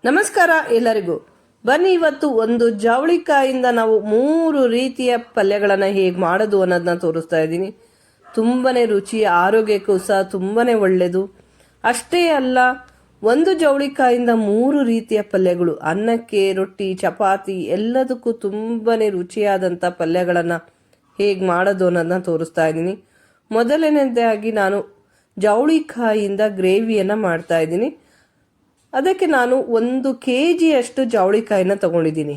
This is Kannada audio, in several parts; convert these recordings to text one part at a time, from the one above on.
ನಮಸ್ಕಾರ ಎಲ್ಲರಿಗೂ. ಬನ್ನಿ, ಇವತ್ತು ಒಂದು ಜವಳಿಕಾಯಿಂದ ನಾವು 3 ರೀತಿಯ ಪಲ್ಯಗಳನ್ನು ಹೇಗೆ ಮಾಡೋದು ಅನ್ನೋದನ್ನ ತೋರಿಸ್ತಾ ಇದ್ದೀನಿ. ತುಂಬನೇ ರುಚಿ, ಆರೋಗ್ಯಕ್ಕೂ ಸಹ ತುಂಬನೇ ಒಳ್ಳೆಯದು. ಅಷ್ಟೇ ಅಲ್ಲ, ಒಂದು ಜವಳಿಕಾಯಿಂದ 3 ರೀತಿಯ ಪಲ್ಯಗಳು ಅನ್ನಕ್ಕೆ, ರೊಟ್ಟಿ, ಚಪಾತಿ ಎಲ್ಲದಕ್ಕೂ ತುಂಬನೇ ರುಚಿಯಾದಂಥ ಪಲ್ಯಗಳನ್ನು ಹೇಗೆ ಮಾಡೋದು ಅನ್ನೋದನ್ನ ತೋರಿಸ್ತಾ ಇದ್ದೀನಿ. ಮೊದಲನೇದಾಗಿ ನಾನು ಜವಳಿಕಾಯಿಂದ ಗ್ರೇವಿಯನ್ನು ಮಾಡ್ತಾ ಇದ್ದೀನಿ. ಅದಕ್ಕೆ ನಾನು 1 kg ಜವಳಿಕಾಯಿನ ತಗೊಂಡಿದ್ದೀನಿ.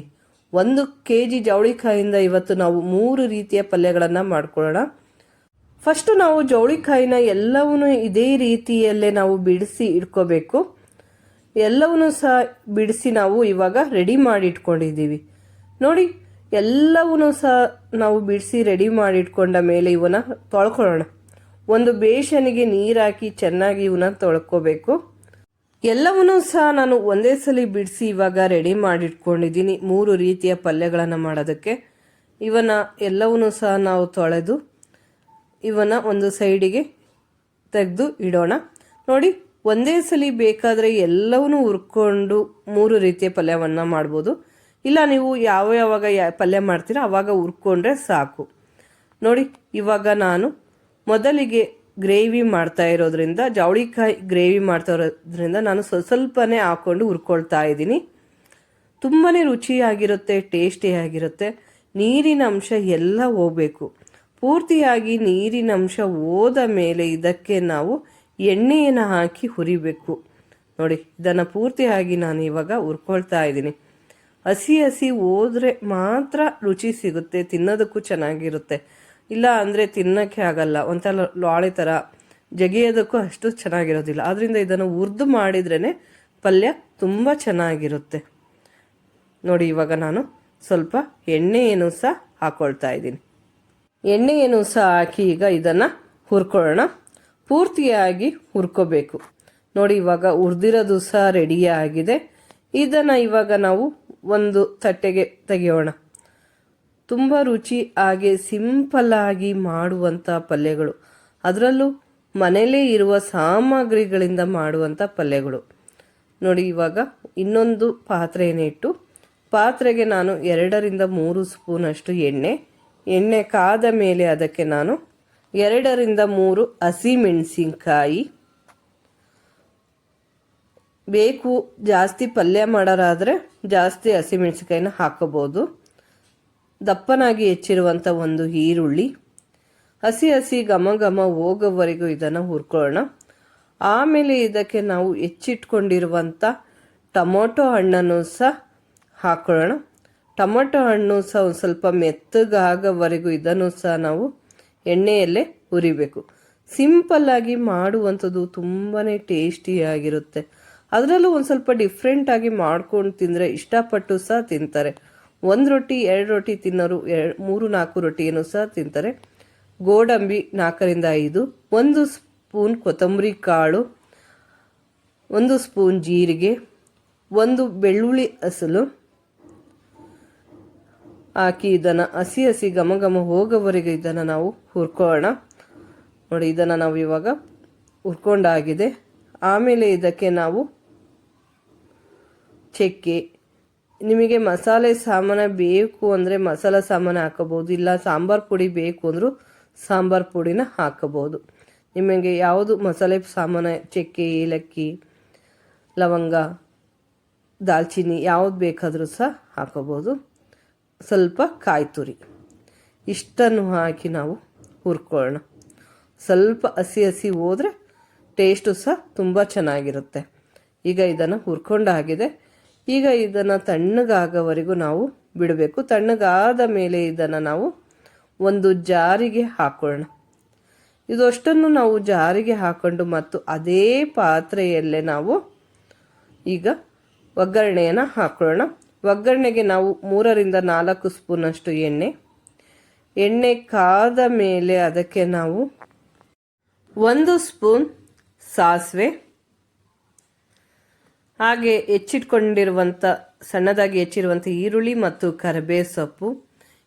1 kg ಜವಳಿಕಾಯಿಂದ ಇವತ್ತು ನಾವು 3 ರೀತಿಯ ಪಲ್ಯಗಳನ್ನು ಮಾಡ್ಕೊಳ್ಳೋಣ. ಫಸ್ಟು ನಾವು ಜವಳಿಕಾಯಿನ ಎಲ್ಲವನ್ನೂ ಇದೇ ರೀತಿಯಲ್ಲೇ ನಾವು ಬಿಡಿಸಿ ಇಟ್ಕೋಬೇಕು. ಎಲ್ಲವನ್ನೂ ಸಹ ಬಿಡಿಸಿ ನಾವು ಇವಾಗ ರೆಡಿ ಮಾಡಿ ಇಟ್ಕೊಂಡಿದ್ದೀವಿ. ನೋಡಿ, ಎಲ್ಲವನ್ನೂ ಸಹ ನಾವು ಬಿಡಿಸಿ ರೆಡಿ ಮಾಡಿ ಇಟ್ಕೊಂಡ ಮೇಲೆ ಇವನ್ನ ತೊಳ್ಕೊಳ್ಳೋಣ. ಒಂದು ಬೇಸನಿಗೆ ನೀರು ಹಾಕಿ ಚೆನ್ನಾಗಿ ಇವನ್ನ ತೊಳ್ಕೋಬೇಕು. ಎಲ್ಲವನ್ನೂ ಸಹ ನಾನು ಒಂದೇ ಸಲ ಬಿಡಿಸಿ ಇವಾಗ ರೆಡಿ ಮಾಡಿಟ್ಕೊಂಡಿದ್ದೀನಿ 3 ರೀತಿಯ ಪಲ್ಯಗಳನ್ನು ಮಾಡೋದಕ್ಕೆ. ಇವನ್ನ ಎಲ್ಲವನ್ನೂ ಸಹ ನಾವು ತೊಳೆದು ಇವನ್ನ ಒಂದು ಸೈಡಿಗೆ ತೆಗೆದು ಇಡೋಣ. ನೋಡಿ, ಒಂದೇ ಸಲ ಬೇಕಾದರೆ ಎಲ್ಲವನ್ನೂ ಹುರ್ಕೊಂಡು 3 ರೀತಿಯ ಪಲ್ಯವನ್ನು ಮಾಡ್ಬೋದು. ಇಲ್ಲ, ನೀವು ಯಾವಾಗ ಪಲ್ಯ ಮಾಡ್ತೀರಾ ಅವಾಗ ಹುರ್ಕೊಂಡ್ರೆ ಸಾಕು. ನೋಡಿ, ಇವಾಗ ನಾನು ಮೊದಲಿಗೆ ಗ್ರೇವಿ ಮಾಡ್ತಾ ಇರೋದ್ರಿಂದ, ಜವಳಿಕಾಯಿ ಗ್ರೇವಿ ಮಾಡ್ತಾ ಇರೋದ್ರಿಂದ ನಾನು ಸ್ವಲ್ಪನೇ ಹಾಕ್ಕೊಂಡು ಹುರ್ಕೊಳ್ತಾ ಇದ್ದೀನಿ. ತುಂಬಾ ರುಚಿಯಾಗಿರುತ್ತೆ, ಟೇಸ್ಟಿಯಾಗಿರುತ್ತೆ. ನೀರಿನ ಅಂಶ ಎಲ್ಲ ಹೋಗಬೇಕು. ಪೂರ್ತಿಯಾಗಿ ನೀರಿನ ಅಂಶ ಹೋದ ಮೇಲೆ ಇದಕ್ಕೆ ನಾವು ಎಣ್ಣೆಯನ್ನು ಹಾಕಿ ಹುರಿಬೇಕು. ನೋಡಿ, ಇದನ್ನು ಪೂರ್ತಿಯಾಗಿ ನಾನು ಇವಾಗ ಹುರ್ಕೊಳ್ತಾ ಇದ್ದೀನಿ. ಹಸಿ ಹೋದರೆ ಮಾತ್ರ ರುಚಿ ಸಿಗುತ್ತೆ, ತಿನ್ನೋದಕ್ಕೂ ಚೆನ್ನಾಗಿರುತ್ತೆ. ಇಲ್ಲ ಅಂದರೆ ತಿನ್ನೋಕ್ಕೆ ಆಗಲ್ಲ, ಒಂಥರ ಲಾಳೆ ಥರ ಜಗಿಯೋದಕ್ಕೂ ಅಷ್ಟು ಚೆನ್ನಾಗಿರೋದಿಲ್ಲ. ಆದ್ದರಿಂದ ಇದನ್ನು ಹುರಿದು ಮಾಡಿದ್ರೇ ಪಲ್ಯ ತುಂಬ ಚೆನ್ನಾಗಿರುತ್ತೆ. ನೋಡಿ, ಇವಾಗ ನಾನು ಸ್ವಲ್ಪ ಎಣ್ಣೆಯನ್ನು ಸಹ ಹಾಕ್ಕೊಳ್ತಾ ಇದ್ದೀನಿ. ಎಣ್ಣೆಯನ್ನು ಸಹ ಹಾಕಿ ಈಗ ಇದನ್ನು ಹುರ್ಕೊಳ್ಳೋಣ. ಪೂರ್ತಿಯಾಗಿ ಹುರ್ಕೋಬೇಕು. ನೋಡಿ, ಇವಾಗ ಹುರಿದಿರೋದು ಸಹ ರೆಡಿಯಾಗಿದೆ. ಇದನ್ನು ಇವಾಗ ನಾವು ಒಂದು ತಟ್ಟೆಗೆ ತೆಗೆಯೋಣ. ತುಂಬ ರುಚಿ ಹಾಗೆ ಸಿಂಪಲ್ಲಾಗಿ ಮಾಡುವಂಥ ಪಲ್ಯಗಳು, ಅದರಲ್ಲೂ ಮನೆಯಲ್ಲೇ ಇರುವ ಸಾಮಗ್ರಿಗಳಿಂದ ಮಾಡುವಂಥ ಪಲ್ಯಗಳು. ನೋಡಿ, ಇವಾಗ ಇನ್ನೊಂದು ಪಾತ್ರೆಯನ್ನು ಇಟ್ಟು ಪಾತ್ರೆಗೆ ನಾನು 2 ರಿಂದ 3 ಸ್ಪೂನಷ್ಟು ಎಣ್ಣೆ ಕಾದ ಮೇಲೆ ಅದಕ್ಕೆ ನಾನು 2 ರಿಂದ 3 ಹಸಿಮೆಣಸಿನ್ಕಾಯಿ, ಬೇಕು ಜಾಸ್ತಿ ಪಲ್ಯ ಮಾಡೋರಾದರೆ ಜಾಸ್ತಿ ಹಸಿಮೆಣಸಿನ್ಕಾಯಿನ ಹಾಕೋಬೋದು. ದಪ್ಪನಾಗಿ ಹೆಚ್ಚಿರುವಂಥ ಒಂದು ಈರುಳ್ಳಿ, ಹಸಿ ಘಮ ಹೋಗೋವರೆಗೂ ಇದನ್ನು ಹುರ್ಕೊಳ್ಳೋಣ. ಆಮೇಲೆ ಇದಕ್ಕೆ ನಾವು ಹೆಚ್ಚಿಟ್ಕೊಂಡಿರುವಂಥ ಟೊಮೊಟೊ ಹಣ್ಣನ್ನು ಸಹ ಹಾಕೊಳ್ಳೋಣ. ಟೊಮೊಟೊ ಹಣ್ಣು ಸಹ ಒಂದು ಸ್ವಲ್ಪ ಮೆತ್ತಗಾಗೋವರೆಗೂ ಇದನ್ನು ಸಹ ನಾವು ಎಣ್ಣೆಯಲ್ಲೇ ಹುರಿಬೇಕು. ಸಿಂಪಲ್ಲಾಗಿ ಮಾಡುವಂಥದ್ದು ತುಂಬಾ ಟೇಸ್ಟಿಯಾಗಿರುತ್ತೆ. ಅದರಲ್ಲೂ ಒಂದು ಸ್ವಲ್ಪ ಡಿಫ್ರೆಂಟಾಗಿ ಮಾಡ್ಕೊಂಡು ತಿಂದರೆ ಇಷ್ಟಪಟ್ಟು ಸಹ ತಿಂತಾರೆ. 1 ರೊಟ್ಟಿ 2 ರೊಟ್ಟಿ ತಿನ್ನೋರು 3-4 ರೊಟ್ಟಿಯನ್ನು ಸಹ ತಿಂತಾರೆ. ಗೋಡಂಬಿ 4 ರಿಂದ 5, 1 ಸ್ಪೂನ್ ಕೊತ್ತಂಬರಿ ಕಾಳು, 1 ಸ್ಪೂನ್ ಜೀರಿಗೆ, 1 ಬೆಳ್ಳುಳ್ಳಿ ಅಸಲು ಹಾಕಿ ಇದನ್ನು ಹಸಿ ಘಮ ಹೋಗೋವರೆಗೆ ಇದನ್ನು ನಾವು ಹುರ್ಕೊಳ್ಳೋಣ. ನೋಡಿ, ಇದನ್ನು ನಾವು ಇವಾಗ ಹುರ್ಕೊಂಡಾಗಿದೆ. ಆಮೇಲೆ ಇದಕ್ಕೆ ನಾವು ಚಕ್ಕೆ, ನಿಮಗೆ ಮಸಾಲೆ ಸಾಮಾನು ಬೇಕು ಅಂದರೆ ಮಸಾಲ ಸಾಮಾನು ಹಾಕೋಬೋದು. ಇಲ್ಲ ಸಾಂಬಾರು ಪುಡಿ ಬೇಕು ಅಂದರೂ ಸಾಂಬಾರು ಪುಡಿನ ಹಾಕೋಬೋದು. ನಿಮಗೆ ಯಾವುದು ಮಸಾಲೆ ಸಾಮಾನು, ಚಕ್ಕೆ, ಏಲಕ್ಕಿ, ಲವಂಗ, ದಾಲ್ಚಿನ್ನಿ ಯಾವುದು ಬೇಕಾದರೂ ಸಹ ಹಾಕೋಬೋದು. ಸ್ವಲ್ಪ ಕಾಯಿ ತುರಿ, ಇಷ್ಟನ್ನು ಹಾಕಿ ನಾವು ಹುರ್ಕೊಳ್ಳೋಣ. ಸ್ವಲ್ಪ ಹಸಿ ಹೋದರೆ ಟೇಸ್ಟು ಸಹ ತುಂಬ ಚೆನ್ನಾಗಿರುತ್ತೆ. ಈಗ ಇದನ್ನು ಹುರ್ಕೊಂಡಾಗಿದೆ. ಈಗ ಇದನ್ನು ತಣ್ಣಗಾಗೋವರೆಗೂ ನಾವು ಬಿಡಬೇಕು. ತಣ್ಣಗಾದ ಮೇಲೆ ಇದನ್ನು ನಾವು ಒಂದು ಜಾರಿಗೆ ಹಾಕೊಳ್ಳೋಣ. ಇದು ಅಷ್ಟನ್ನು ನಾವು ಜಾರಿಗೆ ಹಾಕ್ಕೊಂಡು ಮತ್ತು ಅದೇ ಪಾತ್ರೆಯಲ್ಲೇ ನಾವು ಈಗ ಒಗ್ಗರಣೆಯನ್ನು ಹಾಕೊಳ್ಳೋಣ. ಒಗ್ಗರಣೆಗೆ ನಾವು 3 ರಿಂದ 4 ಸ್ಪೂನಷ್ಟು ಎಣ್ಣೆ ಕಾದ ಮೇಲೆ ಅದಕ್ಕೆ ನಾವು 1 ಸ್ಪೂನ್ ಸಾಸಿವೆ, ಹಾಗೆ ಸಣ್ಣದಾಗಿ ಹೆಚ್ಚಿರುವಂಥ ಈರುಳ್ಳಿ ಮತ್ತು ಕರಿಬೇವು ಸೊಪ್ಪು,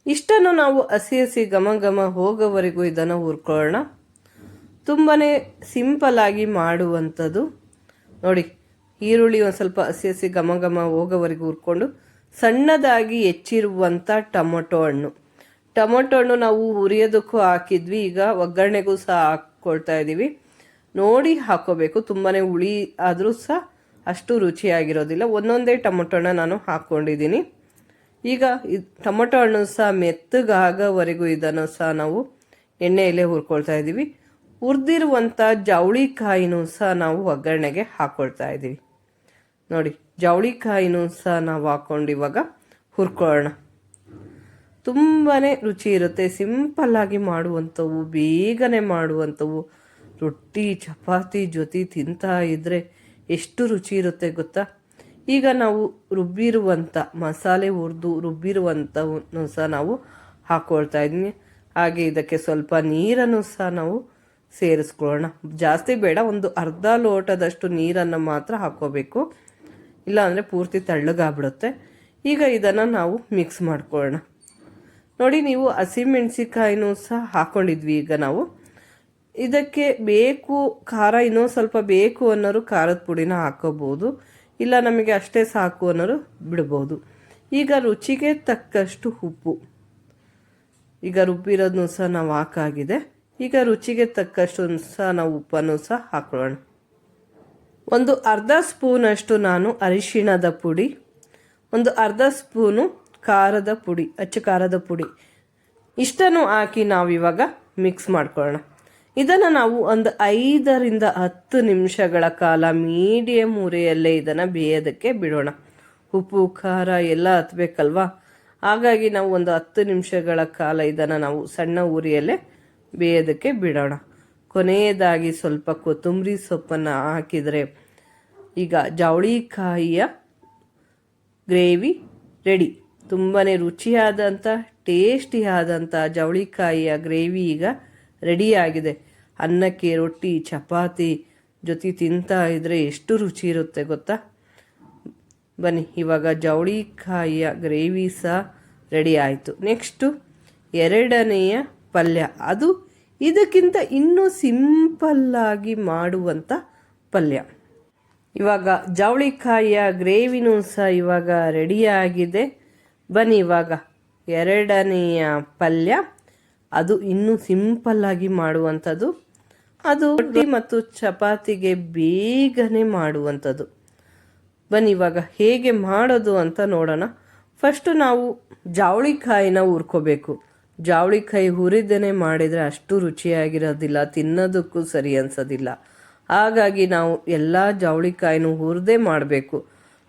ಇಷ್ಟನ್ನು ನಾವು ಹಸಿ ಘಮ ಹೋಗೋವರೆಗೂ ಇದನ್ನು ಹುರ್ಕೊಳ್ಳೋಣ. ತುಂಬಾ ಸಿಂಪಲ್ಲಾಗಿ ಮಾಡುವಂಥದ್ದು. ನೋಡಿ, ಈರುಳ್ಳಿ ಒಂದು ಸ್ವಲ್ಪ ಹಸಿ ಹಸಿ ಘಮ ಘಮ ಹೋಗೋವರೆಗೂ ಹುರ್ಕೊಂಡು ಸಣ್ಣದಾಗಿ ಹೆಚ್ಚಿರುವಂಥ ಟೊಮೊಟೊ ಹಣ್ಣು ನಾವು ಹುರಿಯೋದಕ್ಕೂ ಹಾಕಿದ್ವಿ, ಈಗ ಒಗ್ಗರಣೆಗೂ ಸಹ ಹಾಕ್ಕೊಳ್ತಾ ಇದ್ದೀವಿ. ನೋಡಿ ಹಾಕೋಬೇಕು, ತುಂಬಾ ಹುಳಿ ಆದರೂ ಸಹ ಅಷ್ಟು ರುಚಿಯಾಗಿರೋದಿಲ್ಲ. ಒಂದೊಂದೇ ಟೊಮೊಟೊ ಹಣ್ಣು ನಾನು ಹಾಕ್ಕೊಂಡಿದ್ದೀನಿ. ಈಗ ಟೊಮೊಟೊ ಹಣ್ಣು ಸಹ ಮೆತ್ತಗಾಗೋವರೆಗೂ ಇದನ್ನು ಸಹ ನಾವು ಎಣ್ಣೆಯಲ್ಲೇ ಹುರ್ಕೊಳ್ತಾ ಇದ್ದೀವಿ. ಹುರಿದಿರುವಂಥ ಜವಳಿಕಾಯಿನೂ ಸಹ ನಾವು ಒಗ್ಗರಣೆಗೆ ಹಾಕ್ಕೊಳ್ತಾ ಇದ್ದೀವಿ. ನೋಡಿ, ಜವಳಿಕಾಯಿನೂ ಸಹ ನಾವು ಹಾಕ್ಕೊಂಡು ಇವಾಗ ಹುರ್ಕೊಳ್ಳೋಣ. ತುಂಬಾ ರುಚಿ ಇರುತ್ತೆ, ಸಿಂಪಲ್ಲಾಗಿ ಮಾಡುವಂಥವು, ಬೇಗನೆ ಮಾಡುವಂಥವು. ರೊಟ್ಟಿ ಚಪಾತಿ ಜೊತೆ ತಿಂತಾ ಇದ್ದರೆ ಎಷ್ಟು ರುಚಿ ಇರುತ್ತೆ ಗೊತ್ತಾ. ಈಗ ನಾವು ರುಬ್ಬಿರುವಂಥ ಮಸಾಲೆ ಹುರಿದು ರುಬ್ಬಿರುವಂಥವನ್ನು ಸಹ ನಾವು ಹಾಕ್ಕೊಳ್ತಾ ಇದ್ದೀನಿ. ಹಾಗೆ ಇದಕ್ಕೆ ಸ್ವಲ್ಪ ನೀರನ್ನು ಸಹ ನಾವು ಸೇರಿಸ್ಕೊಳ್ಳೋಣ. ಜಾಸ್ತಿ ಬೇಡ, ಒಂದು ಅರ್ಧ ಲೋಟದಷ್ಟು ನೀರನ್ನು ಮಾತ್ರ ಹಾಕ್ಕೋಬೇಕು, ಇಲ್ಲ ಅಂದರೆ ಪೂರ್ತಿ ತಳ್ಳಗಾಗ್ಬಿಡುತ್ತೆ. ಈಗ ಇದನ್ನು ನಾವು ಮಿಕ್ಸ್ ಮಾಡ್ಕೊಳ್ಳೋಣ. ನೋಡಿ, ನೀವು ಹಸಿಮೆಣಸಿಕಾಯಿನೂ ಸಹ ಹಾಕ್ಕೊಂಡಿದ್ವಿ. ಈಗ ನಾವು ಇದಕ್ಕೆ ಬೇಕು ಖಾರ ಇನ್ನೂ ಸ್ವಲ್ಪ ಬೇಕು ಅನ್ನೋರು ಖಾರದ ಪುಡಿನ ಹಾಕೋಬೋದು, ಇಲ್ಲ ನಮಗೆ ಅಷ್ಟೇ ಸಾಕು ಅನ್ನೋರು ಬಿಡ್ಬೋದು. ಈಗ ರುಚಿಗೆ ತಕ್ಕಷ್ಟು ಉಪ್ಪು, ಈಗ ರುಬ್ಬಿರೋದನ್ನು ಸಹ ನಾವು ಹಾಕಾಗಿದೆ. ಈಗ ರುಚಿಗೆ ತಕ್ಕಷ್ಟು ಸಹ ನಾವು ಉಪ್ಪನ್ನು ಸಹ ಹಾಕೊಳ್ಳೋಣ. ಒಂದು ಅರ್ಧ ಸ್ಪೂನಷ್ಟು ನಾನು ಅರಿಶಿಣದ ಪುಡಿ, ಒಂದು ಅರ್ಧ ಸ್ಪೂನು ಖಾರದ ಪುಡಿ, ಅಚ್ಚ ಖಾರದ ಪುಡಿ, ಇಷ್ಟನ್ನು ಹಾಕಿ ನಾವಿವಾಗ ಮಿಕ್ಸ್ ಮಾಡ್ಕೊಳ್ಳೋಣ. ಇದನ್ನು ನಾವು ಒಂದು 5 ರಿಂದ 10 ನಿಮಿಷಗಳ ಕಾಲ ಮೀಡಿಯಮ್ ಉರಿಯಲ್ಲೇ ಇದನ್ನು ಬೇಯೋದಕ್ಕೆ ಬಿಡೋಣ. ಉಪ್ಪು ಖಾರ ಎಲ್ಲ ಹತ್ಬೇಕಲ್ವಾ, ಹಾಗಾಗಿ ನಾವು ಒಂದು 10 ನಿಮಿಷಗಳ ಕಾಲ ಇದನ್ನು ನಾವು ಸಣ್ಣ ಉರಿಯಲ್ಲೇ ಬೇಯೋದಕ್ಕೆ ಬಿಡೋಣ. ಕೊನೆಯದಾಗಿ ಸ್ವಲ್ಪ ಕೊತ್ತಂಬರಿ ಸೊಪ್ಪನ್ನು ಹಾಕಿದರೆ ಈಗ ಜವಳಿಕಾಯಿಯ ಗ್ರೇವಿ ರೆಡಿ. ತುಂಬಾ ರುಚಿಯಾದಂಥ ಟೇಸ್ಟಿಯಾದಂಥ ಜವಳಿಕಾಯಿಯ ಗ್ರೇವಿ ಈಗ ರೆಡಿಯಾಗಿದೆ. ಅನ್ನಕ್ಕೆ ರೊಟ್ಟಿ ಚಪಾತಿ ಜೊತೆ ತಿಂತಾ ಇದ್ದರೆ ಎಷ್ಟು ರುಚಿ ಇರುತ್ತೆ ಗೊತ್ತಾ. ಬನ್ನಿ, ಇವಾಗ ಜವಳಿಕಾಯಿಯ ಗ್ರೇವಿ ಸಹ ರೆಡಿ ಆಯಿತು. ನೆಕ್ಸ್ಟು ಎರಡನೆಯ ಪಲ್ಯ, ಅದು ಇದಕ್ಕಿಂತ ಇನ್ನೂ ಸಿಂಪಲ್ಲಾಗಿ ಮಾಡುವಂಥ ಪಲ್ಯ. ಇವಾಗ ಜವಳಿಕಾಯಿಯ ಗ್ರೇವಿನೂ ಸಹ ಇವಾಗ ರೆಡಿಯಾಗಿದೆ. ಬನ್ನಿ, ಇವಾಗ ಎರಡನೆಯ ಪಲ್ಯ, ಅದು ಇನ್ನೂ ಸಿಂಪಲ್ಲಾಗಿ ಮಾಡುವಂಥದ್ದು. ಅದು ರೊಟ್ಟಿ ಮತ್ತು ಚಪಾತಿಗೆ ಬೇಗನೆ ಮಾಡುವಂಥದ್ದು. ಬನ್ನಿ ಇವಾಗ ಹೇಗೆ ಮಾಡೋದು ಅಂತ ನೋಡೋಣ. ಫಸ್ಟು ನಾವು ಜವಳಿಕಾಯಿನ ಹುರ್ಕೋಬೇಕು. ಜವಳಿಕಾಯಿ ಹುರಿದೇನೆ ಮಾಡಿದರೆ ಅಷ್ಟು ರುಚಿಯಾಗಿರೋದಿಲ್ಲ, ತಿನ್ನೋದಕ್ಕೂ ಸರಿ ಅನ್ಸೋದಿಲ್ಲ. ಹಾಗಾಗಿ ನಾವು ಎಲ್ಲ ಜವಳಿಕಾಯಿನೂ ಹುರಿದೇ ಮಾಡಬೇಕು.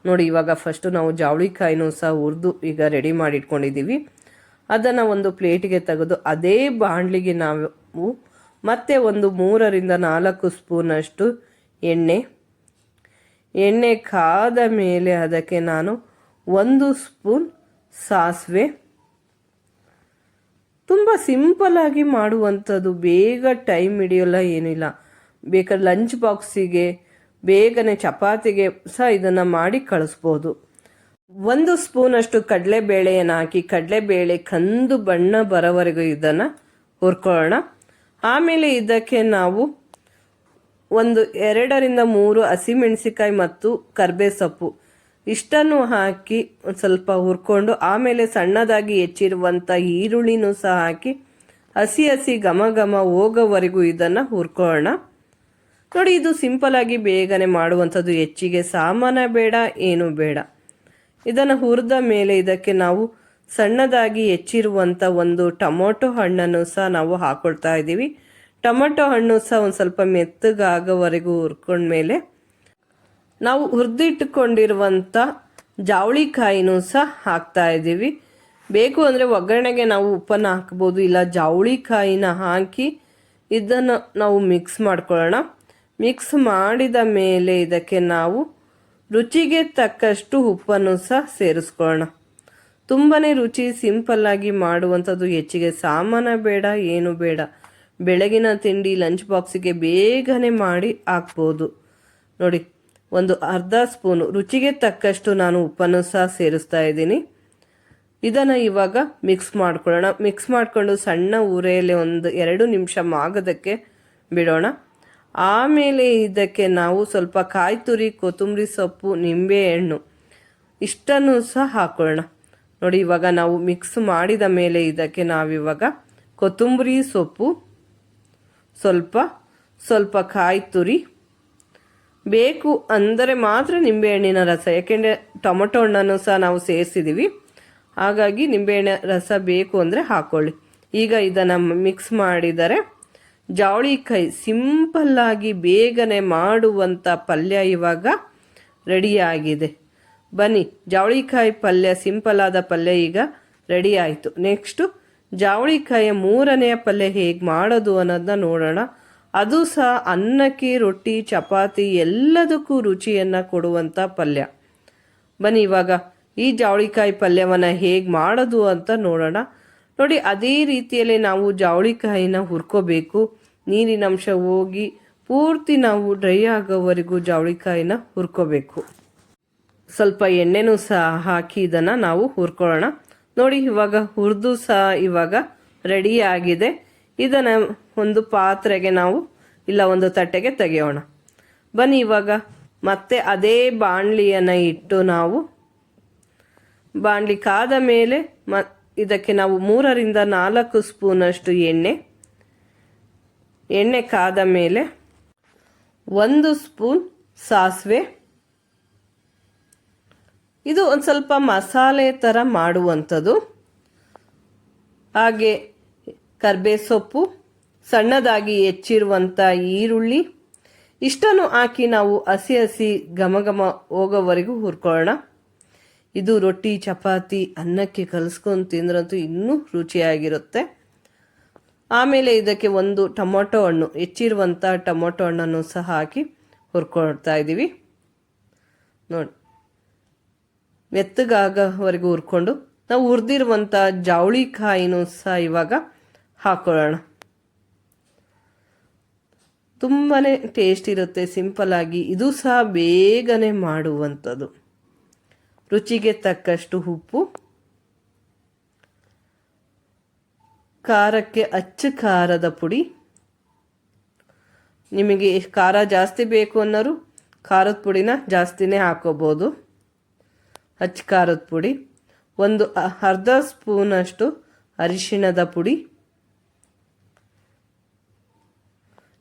ನೋಡಿ, ಇವಾಗ ಫಸ್ಟು ನಾವು ಜವಳಿಕಾಯಿನೂ ಸಹ ಹುರಿದು ಈಗ ರೆಡಿ ಮಾಡಿ ಇಟ್ಕೊಂಡಿದ್ದೀವಿ. ಅದನ್ನು ಒಂದು ಪ್ಲೇಟಿಗೆ ತೆಗೆದು ಅದೇ ಬಾಣಲಿಗೆ ನಾವು ಮತ್ತೆ ಒಂದು 3 ರಿಂದ 4 ಸ್ಪೂನಷ್ಟು ಎಣ್ಣೆ ಕಾದ ಮೇಲೆ ಅದಕ್ಕೆ ನಾನು 1 ಸ್ಪೂನ್ ಸಾಸಿವೆ. ತುಂಬ ಸಿಂಪಲ್ಲಾಗಿ ಮಾಡುವಂಥದ್ದು, ಬೇಗ ಟೈಮ್ ಹಿಡಿಯೋಲ್ಲ, ಏನಿಲ್ಲ. ಬೇಕಾದ್ರೆ ಲಂಚ್ ಬಾಕ್ಸಿಗೆ ಬೇಗನೆ ಚಪಾತಿಗೆ ಸಹ ಇದನ್ನು ಮಾಡಿ ಕಳಿಸ್ಬೋದು. 1 ಸ್ಪೂನಷ್ಟು ಕಡಲೆಬೇಳೆಯನ್ನು ಹಾಕಿ ಕಡಲೆಬೇಳೆ ಕಂದು ಬಣ್ಣ ಬರೋವರೆಗೂ ಇದನ್ನು ಹುರ್ಕೊಳ್ಳೋಣ. ಆಮೇಲೆ ಇದಕ್ಕೆ ನಾವು 2 ರಿಂದ 3 ಹಸಿಮೆಣಸಿಕಾಯಿ ಮತ್ತು ಕರ್ಬೇ ಸೊಪ್ಪು ಇಷ್ಟನ್ನು ಹಾಕಿ ಒಂದು ಸ್ವಲ್ಪ ಹುರ್ಕೊಂಡು, ಆಮೇಲೆ ಸಣ್ಣದಾಗಿ ಹೆಚ್ಚಿರುವಂಥ ಈರುಳ್ಳಿನೂ ಸಹ ಹಾಕಿ ಹಸಿ ಘಮ ಘಮ ಹೋಗೋವರೆಗೂ ಇದನ್ನು ಹುರ್ಕೊಳ್ಳೋಣ. ನೋಡಿ, ಇದು ಸಿಂಪಲ್ಲಾಗಿ ಬೇಗನೆ ಮಾಡುವಂಥದ್ದು, ಹೆಚ್ಚಿಗೆ ಸಾಮಾನ ಬೇಡ, ಏನೂ ಬೇಡ. ಇದನ್ನು ಹುರಿದ ಮೇಲೆ ಇದಕ್ಕೆ ನಾವು ಸಣ್ಣದಾಗಿ ಹೆಚ್ಚಿರುವಂಥ ಒಂದು ಟೊಮೊಟೊ ಹಣ್ಣನ್ನು ಸಹ ನಾವು ಹಾಕ್ಕೊಳ್ತಾ ಇದ್ದೀವಿ. ಟೊಮೊಟೊ ಹಣ್ಣು ಸಹ ಒಂದು ಸ್ವಲ್ಪ ಮೆತ್ತಗಾಗೋವರೆಗೂ ಹುರ್ಕೊಂಡ್ಮೇಲೆ ನಾವು ಹುರಿದಿಟ್ಟುಕೊಂಡಿರುವಂಥ ಜವಳಿಕಾಯಿನೂ ಸಹ ಹಾಕ್ತಾ ಇದ್ದೀವಿ. ಬೇಕು ಅಂದರೆ ಒಗ್ಗರಣೆಗೆ ನಾವು ಉಪ್ಪನ್ನು ಹಾಕ್ಬೋದು, ಇಲ್ಲ ಜವಳಿಕಾಯಿನ ಹಾಕಿ ಇದನ್ನು ನಾವು ಮಿಕ್ಸ್ ಮಾಡ್ಕೊಳ್ಳೋಣ. ಮಿಕ್ಸ್ ಮಾಡಿದ ಮೇಲೆ ಇದಕ್ಕೆ ನಾವು ರುಚಿಗೆ ತಕ್ಕಷ್ಟು ಉಪ್ಪನ್ನು ಸಹ ಸೇರಿಸ್ಕೊಳ್ಳೋಣ. ತುಂಬಾ ರುಚಿ ಸಿಂಪಲ್ಲಾಗಿ ಮಾಡುವಂಥದ್ದು, ಹೆಚ್ಚಿಗೆ ಸಾಮಾನ ಬೇಡ, ಏನು ಬೇಡ. ಬೆಳಗಿನ ತಿಂಡಿ ಲಂಚ್ ಬಾಕ್ಸಿಗೆ ಬೇಗನೆ ಮಾಡಿ ಹಾಕ್ಬೋದು. ನೋಡಿ, ಒಂದು ಅರ್ಧ ಸ್ಪೂನು ರುಚಿಗೆ ತಕ್ಕಷ್ಟು ನಾನು ಉಪ್ಪನ್ನು ಸಹ ಸೇರಿಸ್ತಾ ಇದ್ದೀನಿ. ಇದನ್ನು ಇವಾಗ ಮಿಕ್ಸ್ ಮಾಡ್ಕೊಳ್ಳೋಣ. ಮಿಕ್ಸ್ ಮಾಡಿಕೊಂಡು ಸಣ್ಣ ಉರಿಯಲ್ಲಿ ಒಂದು 2 ನಿಮಿಷ ಮಾಗೋದಕ್ಕೆ ಬಿಡೋಣ. ಆಮೇಲೆ ಇದಕ್ಕೆ ನಾವು ಸ್ವಲ್ಪ ಕಾಯಿ ತುರಿ, ಕೊತ್ತಂಬರಿ ಸೊಪ್ಪು, ನಿಂಬೆಹಣ್ಣು ಇಷ್ಟನ್ನು ಸಹ ಹಾಕೊಳ್ಳೋಣ. ನೋಡಿ, ಇವಾಗ ನಾವು ಮಿಕ್ಸ್ ಮಾಡಿದ ಮೇಲೆ ಇದಕ್ಕೆ ನಾವಿವಾಗ ಕೊತ್ತಂಬರಿ ಸೊಪ್ಪು, ಸ್ವಲ್ಪ ಸ್ವಲ್ಪ ಕಾಯಿ ತುರಿ, ಬೇಕು ಅಂದರೆ ಮಾತ್ರ ನಿಂಬೆಹಣ್ಣಿನ ರಸ, ಯಾಕೆಂದರೆ ಟೊಮೊಟೊ ಹಣ್ಣನ್ನು ಸಹ ನಾವು ಸೇರಿಸಿದ್ದೀವಿ, ಹಾಗಾಗಿ ನಿಂಬೆಹಣ್ಣಿನ ರಸ ಬೇಕು ಅಂದರೆ ಹಾಕ್ಕೊಳ್ಳಿ. ಈಗ ಇದನ್ನು ಮಿಕ್ಸ್ ಮಾಡಿದರೆ ಜಾವಳಿಕಾಯಿ ಸಿಂಪಲ್ಲಾಗಿ ಬೇಗನೆ ಮಾಡುವಂಥ ಪಲ್ಯ ಇವಾಗ ರೆಡಿಯಾಗಿದೆ. ಬನ್ನಿ, ಜಾವಳಿಕಾಯಿ ಪಲ್ಯ, ಸಿಂಪಲ್ಲಾದ ಪಲ್ಯ ಈಗ ರೆಡಿ ಆಯಿತು. ನೆಕ್ಸ್ಟು ಜಾವಳಿಕಾಯಿಯ 3ನೆಯ ಪಲ್ಯ ಹೇಗೆ ಮಾಡೋದು ಅನ್ನೋದನ್ನ ನೋಡೋಣ. ಅದು ಸಹ ಅನ್ನಕ್ಕೆ, ರೊಟ್ಟಿ, ಚಪಾತಿ ಎಲ್ಲದಕ್ಕೂ ರುಚಿಯನ್ನು ಕೊಡುವಂಥ ಪಲ್ಯ. ಬನ್ನಿ ಇವಾಗ ಈ ಜಾವಳಿಕಾಯಿ ಪಲ್ಯವನ್ನು ಹೇಗೆ ಮಾಡೋದು ಅಂತ ನೋಡೋಣ. ನೋಡಿ, ಅದೇ ರೀತಿಯಲ್ಲಿ ನಾವು ಜಾವಳಿಕಾಯಿನ ಹುರ್ಕೋಬೇಕು. ನೀರಿನಂಶ ಹೋಗಿ ಪೂರ್ತಿ ನಾವು ಡ್ರೈ ಆಗೋವರೆಗೂ ಜಾವಳಿಕಾಯಿನ ಹುರ್ಕೋಬೇಕು. ಸ್ವಲ್ಪ ಎಣ್ಣೆನೂ ಸಹ ಹಾಕಿ ಇದನ್ನು ನಾವು ಹುರ್ಕೊಳ್ಳೋಣ. ನೋಡಿ, ಇವಾಗ ಹುರಿದು ಸಹ ಇವಾಗ ರೆಡಿ ಆಗಿದೆ. ಇದನ್ನು ಒಂದು ಪಾತ್ರೆಗೆ ನಾವು ಇಲ್ಲ ಒಂದು ತಟ್ಟೆಗೆ ತೆಗೆಯೋಣ. ಬನ್ನಿ ಇವಾಗ ಮತ್ತೆ ಅದೇ ಬಾಣಲಿಯನ್ನು ಇಟ್ಟು ನಾವು ಬಾಣಲಿ ಕಾದ ಮೇಲೆ ಇದಕ್ಕೆ ನಾವು 3ರಿಂದ 4 ಸ್ಪೂನಷ್ಟು ಎಣ್ಣೆ ಕಾದ ಮೇಲೆ 1 ಸ್ಪೂನ್ ಸಾಸಿವೆ, ಇದು ಒಂದು ಸ್ವಲ್ಪ ಮಸಾಲೆ ಥರ ಮಾಡುವಂಥದ್ದು, ಹಾಗೆ ಕರ್ಬೇವು ಸೊಪ್ಪು, ಸಣ್ಣದಾಗಿ ಹೆಚ್ಚಿರುವಂಥ ಈರುಳ್ಳಿ ಇಷ್ಟನ್ನು ಹಾಕಿ ನಾವು ಹಸಿ ಘಮ ಘಮ ಹೋಗೋವರೆಗೂ ಹುರ್ಕೊಳ್ಳೋಣ. ಇದು ರೊಟ್ಟಿ, ಚಪಾತಿ, ಅನ್ನಕ್ಕೆ ಕಲಿಸ್ಕೊಂಡು ತಿಂದ್ರಂತೂ ಇನ್ನೂ ರುಚಿಯಾಗಿರುತ್ತೆ. ಆಮೇಲೆ ಇದಕ್ಕೆ ಒಂದು ಟೊಮೊಟೊ ಹಣ್ಣು, ಹೆಚ್ಚಿರುವಂಥ ಟೊಮೊಟೊ ಹಣ್ಣನ್ನು ಸಹ ಹಾಕಿ ಹುರ್ಕೊಳ್ತಾ ಇದ್ದೀವಿ. ನೋಡಿ, ಮೆತ್ತಗಾಗೋವರೆಗೂ ಹುರ್ಕೊಂಡು ನಾವು ಹುರಿದಿರುವಂಥ ಜಾವಳಿಕಾಯಿನೂ ಸಹ ಇವಾಗ ಹಾಕೊಳ್ಳೋಣ. ತುಂಬಾ ಟೇಸ್ಟ್ ಇರುತ್ತೆ, ಸಿಂಪಲ್ಲಾಗಿ. ಇದು ಸಹ ಬೇಗನೆ ಮಾಡುವಂಥದ್ದು. ರುಚಿಗೆ ತಕ್ಕಷ್ಟು ಉಪ್ಪು, ಖಾರಕ್ಕೆ ಅಚ್ಚ ಖಾರದ ಪುಡಿ, ನಿಮಗೆ ಖಾರ ಜಾಸ್ತಿ ಬೇಕು ಅನ್ನೋರು ಖಾರದ ಪುಡಿನ ಜಾಸ್ತಿನೇ ಹಾಕೋಬೋದು. ಅಚ್ಚ ಖಾರದ ಪುಡಿ, ಒಂದು ಅರ್ಧ ಸ್ಪೂನಷ್ಟು ಅರಿಶಿಣದ ಪುಡಿ,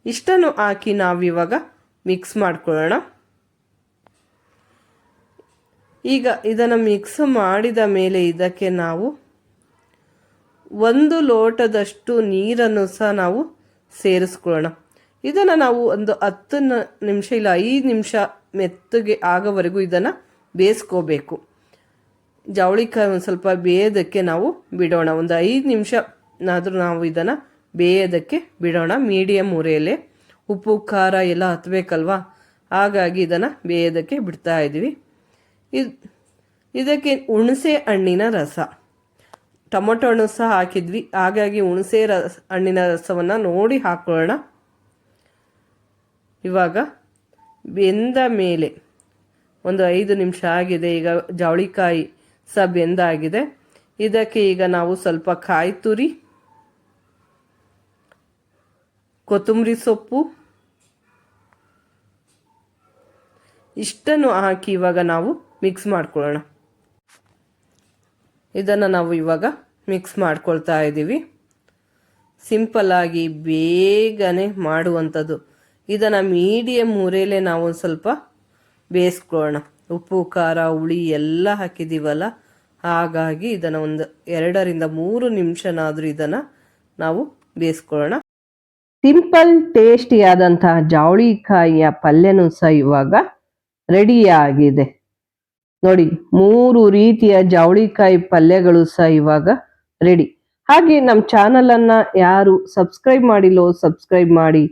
ಇಷ್ಟನ್ನು ಹಾಕಿ ನಾವಿವಾಗ ಮಿಕ್ಸ್ ಮಾಡ್ಕೊಳ್ಳೋಣ. ಈಗ ಇದನ್ನು ಮಿಕ್ಸ್ ಮಾಡಿದ ಮೇಲೆ ಇದಕ್ಕೆ ನಾವು 1 ಲೋಟದಷ್ಟು ನೀರನ್ನು ಸಹ ನಾವು ಸೇರಿಸ್ಕೊಳ್ಳೋಣ. ಇದನ್ನು ನಾವು ಒಂದು 10 ನಿಮಿಷ ಇಲ್ಲ 5 ನಿಮಿಷ ಮೆತ್ತಗೆ ಆಗೋವರೆಗೂ ಇದನ್ನು ಬೇಯಿಸ್ಕೋಬೇಕು. ಜಾವಳಿಕಾಯಿ ಒಂದು ಸ್ವಲ್ಪ ಬೇಯೋದಕ್ಕೆ ನಾವು ಬಿಡೋಣ. ಒಂದು 5 ನಿಮಿಷನಾದರೂ ನಾವು ಇದನ್ನು ಬೇಯೋದಕ್ಕೆ ಬಿಡೋಣ. ಮೀಡಿಯಮ್ ಉರಿಯಲ್ಲೇ, ಉಪ್ಪು ಖಾರ ಎಲ್ಲ ಹತ್ತಬೇಕಲ್ವಾ, ಹಾಗಾಗಿ ಇದನ್ನು ಬೇಯೋದಕ್ಕೆ ಬಿಡ್ತಾ ಇದ್ದೀವಿ. ಇದಕ್ಕೆ ಹುಣಸೆ ಹಣ್ಣಿನ ರಸ, ಟೊಮೊಟೊ ಹಣ್ಣು ಸಹ ಹಾಕಿದ್ವಿ, ಹಾಗಾಗಿ ಹುಣಸೆ ಹಣ್ಣಿನ ರಸವನ್ನು ನೋಡಿ ಹಾಕೊಳ್ಳೋಣ. ಇವಾಗ ಬೆಂದ ಮೇಲೆ ಒಂದು 5 ನಿಮಿಷ ಆಗಿದೆ. ಈಗ ಜಾವಳಿಕಾಯಿ ಸಹ ಬೆಂದಾಗಿದೆ. ಇದಕ್ಕೆ ಈಗ ನಾವು ಸ್ವಲ್ಪ ಕಾಯಿ ತುರಿ, ಕೊತ್ತಂಬರಿ ಸೊಪ್ಪು ಇಷ್ಟನ್ನು ಹಾಕಿ ಇವಾಗ ನಾವು ಮಿಕ್ಸ್ ಮಾಡ್ಕೊಳ್ಳೋಣ. ಇದನ್ನು ನಾವು ಇವಾಗ ಮಿಕ್ಸ್ ಮಾಡ್ಕೊಳ್ತಾ ಇದ್ದೀವಿ. ಸಿಂಪಲ್ಲಾಗಿ ಬೇಗನೆ ಮಾಡುವಂಥದ್ದು. ಇದನ್ನು ಮೀಡಿಯಮ್ ಉರಿಯಲ್ಲೇ ನಾವು ಒಂದು ಸ್ವಲ್ಪ ಬೇಯಿಸ್ಕೊಳ್ಳೋಣ. ಉಪ್ಪು ಖಾರ ಹುಳಿ ಎಲ್ಲ ಹಾಕಿದ್ದೀವಲ್ಲ, ಹಾಗಾಗಿ ಇದನ್ನು ಒಂದು 2ರಿಂದ 3 ನಿಮಿಷನಾದರೂ ಇದನ್ನು ನಾವು ಬೇಯಿಸ್ಕೊಳ್ಳೋಣ. ಸಿಂಪಲ್ ಟೇಸ್ಟಿಯಾದಂತಹ ಜಾವಳಿಕಾಯಿಯ ಪಲ್ಯನೂ ಸಹ ಇವಾಗ ರೆಡಿಯಾಗಿದೆ. ನೋಡಿ, 3 ರೀತಿಯ ಜಾವಳಿಕಾಯಿ ಪಲ್ಯಗಳು ಸಹ ಇವಾಗ ರೆಡಿ. ಹಾಗೆ ನಮ್ಮ ಚಾನಲನ್ನು ಯಾರು ಸಬ್ಸ್ಕ್ರೈಬ್ ಮಾಡಿಲ್ಲೋ ಸಬ್ಸ್ಕ್ರೈಬ್ ಮಾಡಿ,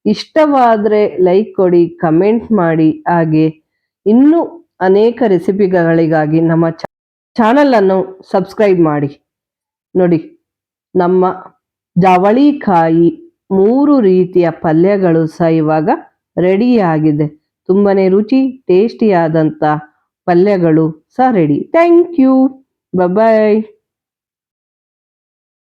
ಇಷ್ಟವಾದರೆ ಲೈಕ್ ಕೊಡಿ, ಕಮೆಂಟ್ ಮಾಡಿ. ಹಾಗೆ ಇನ್ನೂ ಅನೇಕ ರೆಸಿಪಿಗಳಿಗಾಗಿ ನಮ್ಮ ಚಾನಲನ್ನು ಸಬ್ಸ್ಕ್ರೈಬ್ ಮಾಡಿ. ನೋಡಿ, ನಮ್ಮ ಜಾವಳಿಕಾಯಿ 3 ರೀತಿಯ ಪಲ್ಯಗಳು ಸಹ ಇವಾಗ ರೆಡಿಯಾಗಿದೆ. ತುಂಬಾನೇ ರುಚಿ ಟೇಸ್ಟಿಯಾದಂಥ ಪಲ್ಯಗಳು ಸಹ ರೆಡಿ. Thank you. ಬಾಯ್.